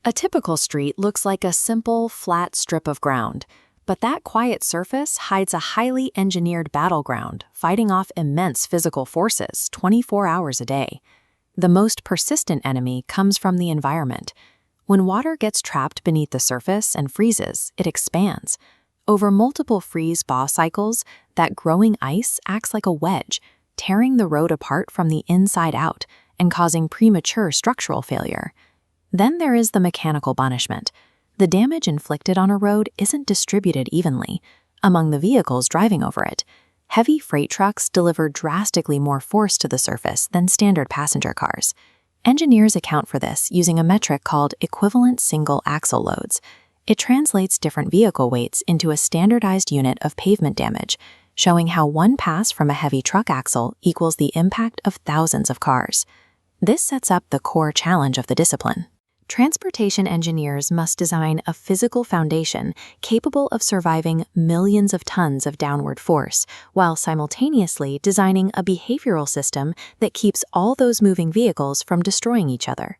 A typical street looks like a simple, flat strip of ground, but that quiet surface hides a highly engineered battleground, fighting off immense physical forces 24 hours a day. The most persistent enemy comes from the environment. When water gets trapped beneath the surface and freezes, it expands. Over multiple freeze-thaw cycles, that growing ice acts like a wedge, tearing the road apart from the inside out and causing premature structural failure. Then there is the mechanical punishment. The damage inflicted on a road isn't distributed evenly among the vehicles driving over it. Heavy freight trucks deliver drastically more force to the surface than standard passenger cars. Engineers account for this using a metric called equivalent single axle loads. It translates different vehicle weights into a standardized unit of pavement damage, showing how one pass from a heavy truck axle equals the impact of thousands of cars. This sets up the core challenge of the discipline. Transportation engineers must design a physical foundation capable of surviving millions of tons of downward force, while simultaneously designing a behavioral system that keeps all those moving vehicles from destroying each other.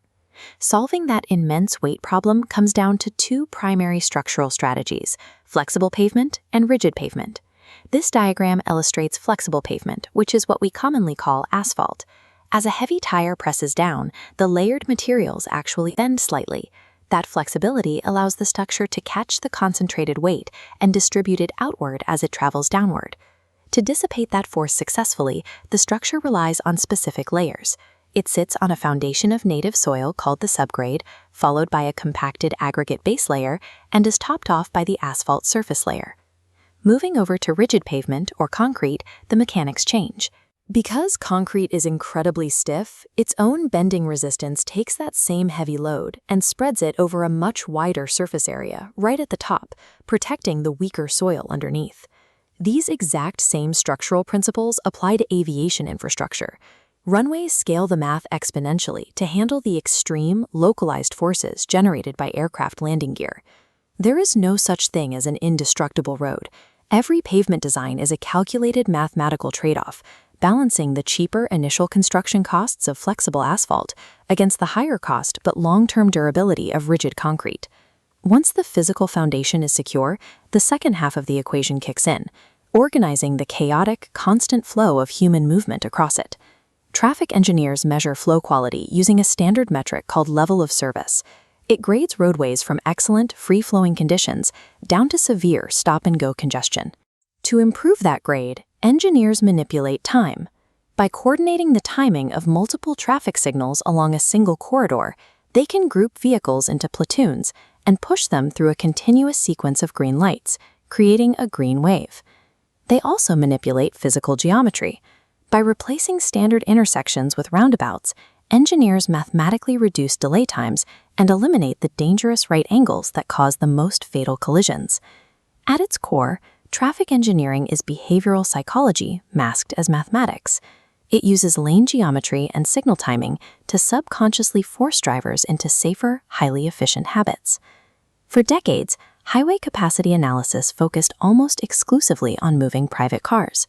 Solving that immense weight problem comes down to two primary structural strategies: flexible pavement and rigid pavement. This diagram illustrates flexible pavement, which is what we commonly call asphalt. As a heavy tire presses down, the layered materials actually bend slightly. That flexibility allows the structure to catch the concentrated weight and distribute it outward as it travels downward. To dissipate that force successfully, the structure relies on specific layers. It sits on a foundation of native soil called the subgrade, followed by a compacted aggregate base layer, and is topped off by the asphalt surface layer. Moving over to rigid pavement, or concrete, the mechanics change. Because concrete is incredibly stiff, its own bending resistance takes that same heavy load and spreads it over a much wider surface area right at the top, protecting the weaker soil underneath. These exact same structural principles apply to aviation infrastructure. Runways scale the math exponentially to handle the extreme, localized forces generated by aircraft landing gear. There is no such thing as an indestructible road. Every pavement design is a calculated mathematical trade-off, balancing the cheaper initial construction costs of flexible asphalt against the higher cost but long-term durability of rigid concrete. Once the physical foundation is secure, the second half of the equation kicks in, organizing the chaotic, constant flow of human movement across it. Traffic engineers measure flow quality using a standard metric called level of service. It grades roadways from excellent, free-flowing conditions down to severe stop-and-go congestion. To improve that grade, engineers manipulate time. By coordinating the timing of multiple traffic signals along a single corridor, they can group vehicles into platoons and push them through a continuous sequence of green lights, creating a green wave. They also manipulate physical geometry. By replacing standard intersections with roundabouts, engineers mathematically reduce delay times and eliminate the dangerous right angles that cause the most fatal collisions. At its core, traffic engineering is behavioral psychology masked as mathematics. It uses lane geometry and signal timing to subconsciously force drivers into safer, highly efficient habits. For decades, highway capacity analysis focused almost exclusively on moving private cars.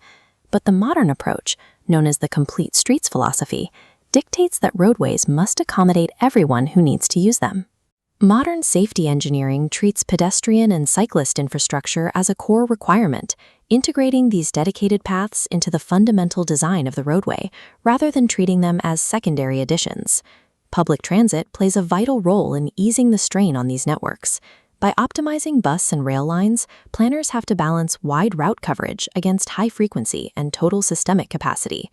But the modern approach, known as the complete streets philosophy, dictates that roadways must accommodate everyone who needs to use them. Modern safety engineering treats pedestrian and cyclist infrastructure as a core requirement, integrating these dedicated paths into the fundamental design of the roadway, rather than treating them as secondary additions. Public transit plays a vital role in easing the strain on these networks. By optimizing bus and rail lines, planners have to balance wide route coverage against high frequency and total systemic capacity.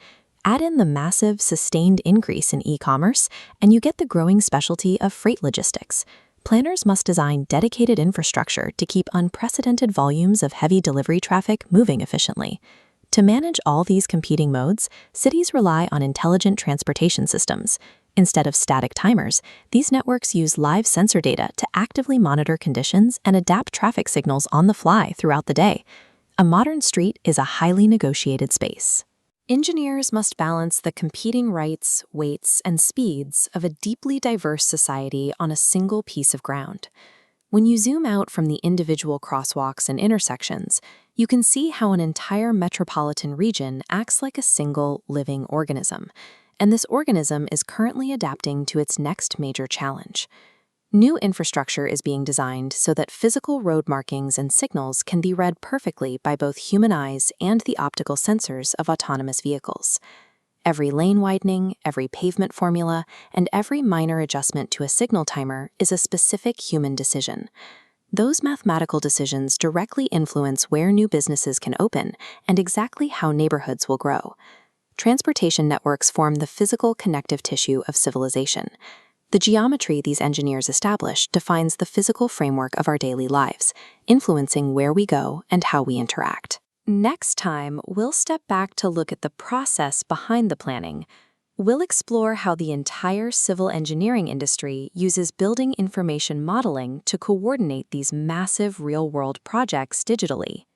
Add in the massive, sustained increase in e-commerce, and you get the growing specialty of freight logistics. Planners must design dedicated infrastructure to keep unprecedented volumes of heavy delivery traffic moving efficiently. To manage all these competing modes, cities rely on intelligent transportation systems. Instead of static timers, these networks use live sensor data to actively monitor conditions and adapt traffic signals on the fly throughout the day. A modern street is a highly negotiated space. Engineers must balance the competing rights, weights, and speeds of a deeply diverse society on a single piece of ground. When you zoom out from the individual crosswalks and intersections, you can see how an entire metropolitan region acts like a single living organism, and this organism is currently adapting to its next major challenge. New infrastructure is being designed so that physical road markings and signals can be read perfectly by both human eyes and the optical sensors of autonomous vehicles. Every lane widening, every pavement formula, and every minor adjustment to a signal timer is a specific human decision. Those mathematical decisions directly influence where new businesses can open and exactly how neighborhoods will grow. Transportation networks form the physical connective tissue of civilization. The geometry these engineers establish defines the physical framework of our daily lives, influencing where we go and how we interact. Next time, we'll step back to look at the process behind the planning. We'll explore how the entire civil engineering industry uses building information modeling to coordinate these massive real-world projects digitally.